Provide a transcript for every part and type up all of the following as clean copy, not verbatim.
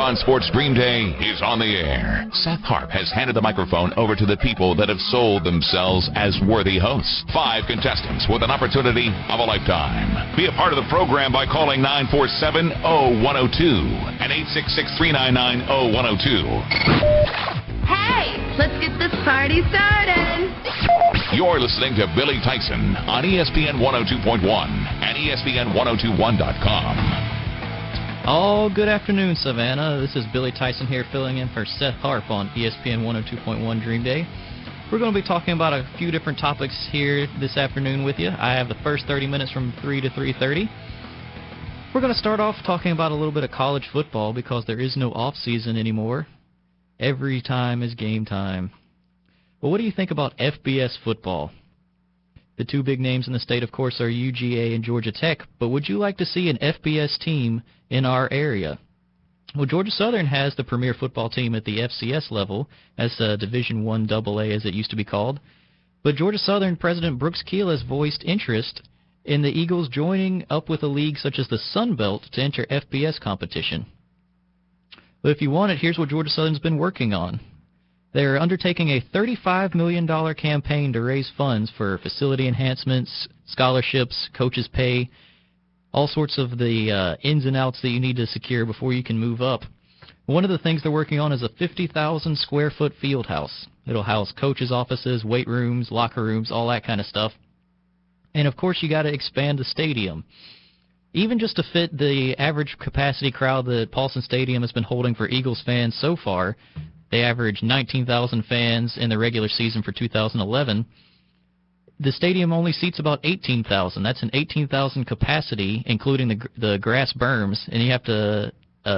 on Sports Dream Day is on the air. Seth Harp has handed the microphone over to the people that have sold themselves as worthy hosts. 5 contestants with an opportunity of a lifetime. Be a part of the program by calling 947-0102 and 866-399-0102. Hey, let's get this party started. You're listening to Billy Tyson on ESPN 102.1 and ESPN1021.com. Oh, good afternoon, Savannah. This is Billy Tyson here filling in for Seth Harp on ESPN 102.1 Dream Day. We're going to be talking about a few different topics here this afternoon with you. I have the first 30 minutes from 3 to 3:30. We're going to start off talking about a little bit of college football because there is no off-season anymore. Every time is game time. Well, what do you think about FBS football? The two big names in the state, of course, are UGA and Georgia Tech, but would you like to see an FBS team in our area? Well, Georgia Southern has the premier football team at the FCS level, as Division I AA as it used to be called, but Georgia Southern President Brooks Keel has voiced interest in the Eagles joining up with a league such as the Sun Belt to enter FBS competition. But if you want it, here's what Georgia Southern's been working on. They're undertaking a $35 million campaign to raise funds for facility enhancements, scholarships, coaches' pay, all sorts of the ins and outs that you need to secure before you can move up. One of the things they're working on is a 50,000 square foot field house. It'll house coaches' offices, weight rooms, locker rooms, all that kind of stuff. And of course you got to expand the stadium. Even just to fit the average capacity crowd that Paulson Stadium has been holding for Eagles fans so far, they averaged 19,000 fans in the regular season for 2011. The stadium only seats about 18,000. That's an 18,000 capacity, including the grass berms, and you have to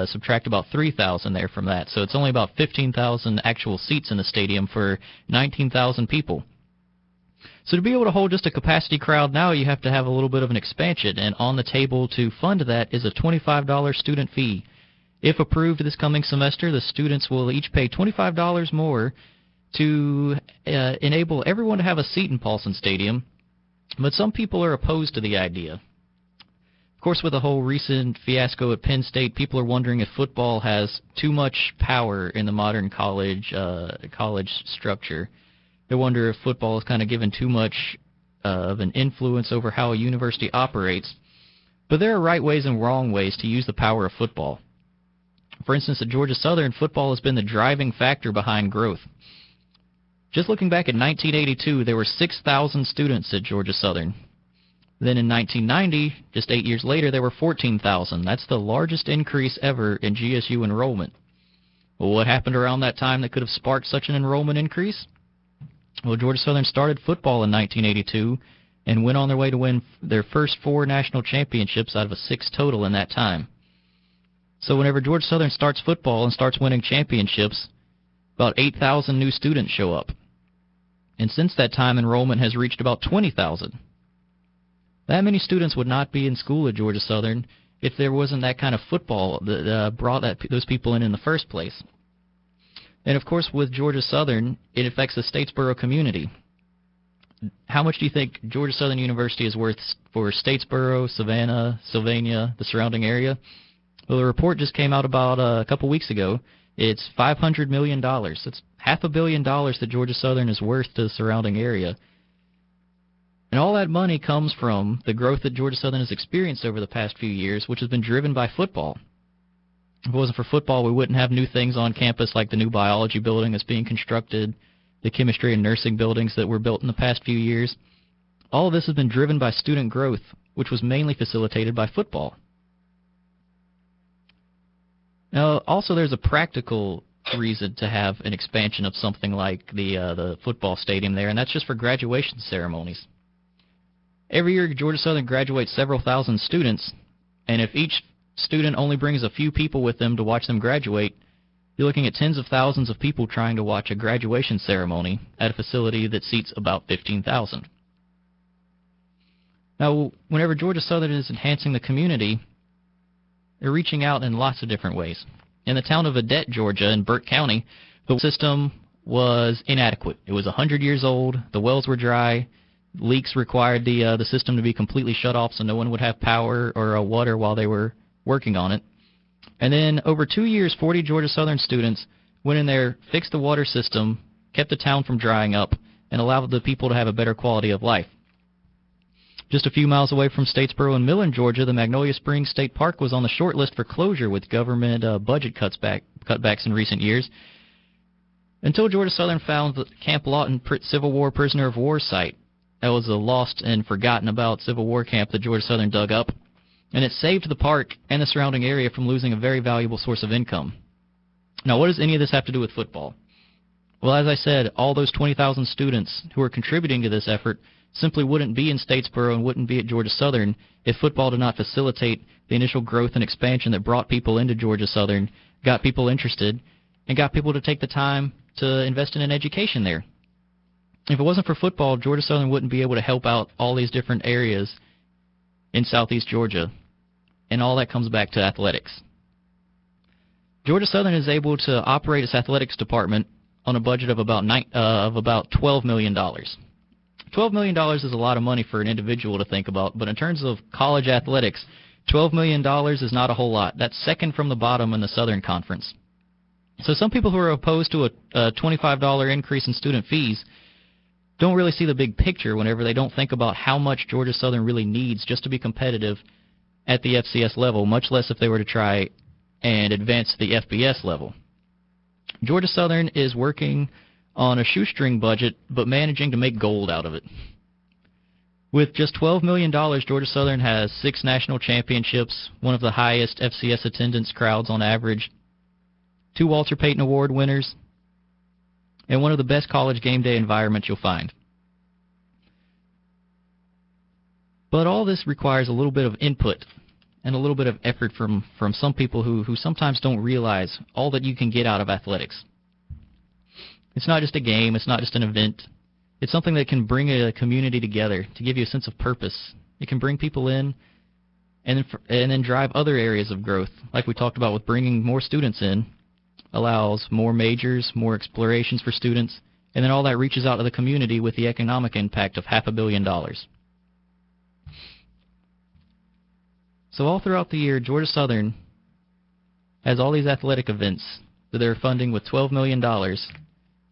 subtract about 3,000 there from that. So it's only about 15,000 actual seats in the stadium for 19,000 people. So to be able to hold just a capacity crowd now, you have to have a little bit of an expansion, and on the table to fund that is a $25 student fee. If approved this coming semester, the students will each pay $25 more to enable everyone to have a seat in Paulson Stadium, but some people are opposed to the idea. Of course, with the whole recent fiasco at Penn State, people are wondering if football has too much power in the modern college structure. They wonder if football is kind of given too much of an influence over how a university operates. But there are right ways and wrong ways to use the power of football. For instance, at Georgia Southern, football has been the driving factor behind growth. Just looking back at 1982, there were 6,000 students at Georgia Southern. Then in 1990, just 8 years later, there were 14,000. That's the largest increase ever in GSU enrollment. Well, what happened around that time that could have sparked such an enrollment increase? Well, Georgia Southern started football in 1982 and went on their way to win their first 4 national championships out of a 6 total in that time. So whenever Georgia Southern starts football and starts winning championships, about 8,000 new students show up. And since that time, enrollment has reached about 20,000. That many students would not be in school at Georgia Southern if there wasn't that kind of football that brought those people in the first place. And of course, with Georgia Southern, it affects the Statesboro community. How much do you think Georgia Southern University is worth for Statesboro, Savannah, Sylvania, the surrounding area? Well, the report just came out about a couple weeks ago. It's $500 million. That's $500 million that Georgia Southern is worth to the surrounding area. And all that money comes from the growth that Georgia Southern has experienced over the past few years, which has been driven by football. If it wasn't for football, we wouldn't have new things on campus like the new biology building that's being constructed, the chemistry and nursing buildings that were built in the past few years. All of this has been driven by student growth, which was mainly facilitated by football. Now, also there's a practical reason to have an expansion of something like the football stadium there, and that's just for graduation ceremonies. Every year, Georgia Southern graduates several thousand students, and if each student only brings a few people with them to watch them graduate, you're looking at tens of thousands of people trying to watch a graduation ceremony at a facility that seats about 15,000. Now, whenever Georgia Southern is enhancing the community, they're reaching out in lots of different ways. In the town of Adet, Georgia, in Burt County, the system was inadequate. It was 100 years old. The wells were dry. Leaks required the system to be completely shut off so no one would have power or water while they were working on it. And then over 2 years, 40 Georgia Southern students went in there, fixed the water system, kept the town from drying up, and allowed the people to have a better quality of life. Just a few miles away from Statesboro and Millen, Georgia, the Magnolia Springs State Park was on the short list for closure with government budget cutbacks in recent years, until Georgia Southern found the Camp Lawton Civil War prisoner of war site. That was a lost and forgotten about Civil War camp that Georgia Southern dug up, and it saved the park and the surrounding area from losing a very valuable source of income. Now, what does any of this have to do with football? Well, as I said, all those 20,000 students who are contributing to this effort simply wouldn't be in Statesboro and wouldn't be at Georgia Southern if football did not facilitate the initial growth and expansion that brought people into Georgia Southern, got people interested, and got people to take the time to invest in an education there. If it wasn't for football, Georgia Southern wouldn't be able to help out all these different areas in southeast Georgia, and all that comes back to athletics. Georgia Southern is able to operate its athletics department on a budget of about $12 million. $12 million is a lot of money for an individual to think about, but in terms of college athletics, $12 million is not a whole lot. That's second from the bottom in the Southern Conference. So some people who are opposed to a $25 increase in student fees don't really see the big picture whenever they don't think about how much Georgia Southern really needs just to be competitive at the FCS level, much less if they were to try and advance to the FBS level. Georgia Southern is working on a shoestring budget, but managing to make gold out of it. With just $12 million, Georgia Southern has 6 national championships, one of the highest FCS attendance crowds on average, 2 Walter Payton Award winners, and one of the best college game day environments you'll find. But all this requires a little bit of input and a little bit of effort from some people who sometimes don't realize all that you can get out of athletics. It's not just a game, it's not just an event. It's something that can bring a community together to give you a sense of purpose. It can bring people in and then drive other areas of growth, like we talked about with bringing more students in, allows more majors, more explorations for students, and then all that reaches out to the community with the economic impact of $500 million. So all throughout the year, Georgia Southern has all these athletic events that they're funding with $12 million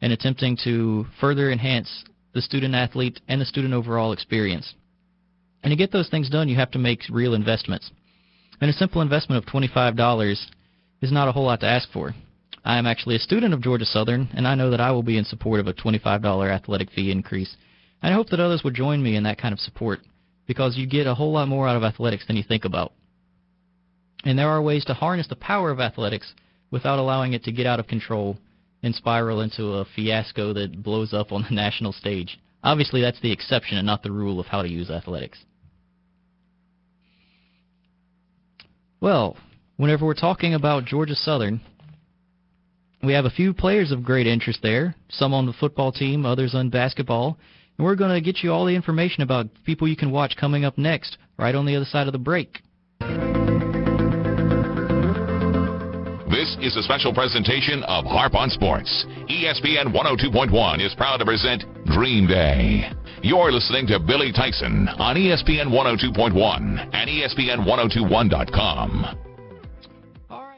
and attempting to further enhance the student-athlete and the student overall experience. And to get those things done, you have to make real investments. And a simple investment of $25 is not a whole lot to ask for. I am actually a student of Georgia Southern, and I know that I will be in support of a $25 athletic fee increase. And I hope that others would join me in that kind of support, because you get a whole lot more out of athletics than you think about. And there are ways to harness the power of athletics without allowing it to get out of control and spiral into a fiasco that blows up on the national stage. Obviously, that's the exception and not the rule of how to use athletics. Well, whenever we're talking about Georgia Southern, we have a few players of great interest there, some on the football team, others on basketball, and we're going to get you all the information about people you can watch coming up next, right on the other side of the break. This is a special presentation of Harp on Sports. ESPN 102.1 is proud to present Dream Day. You're listening to Billy Tyson on ESPN 102.1 and ESPN1021.com.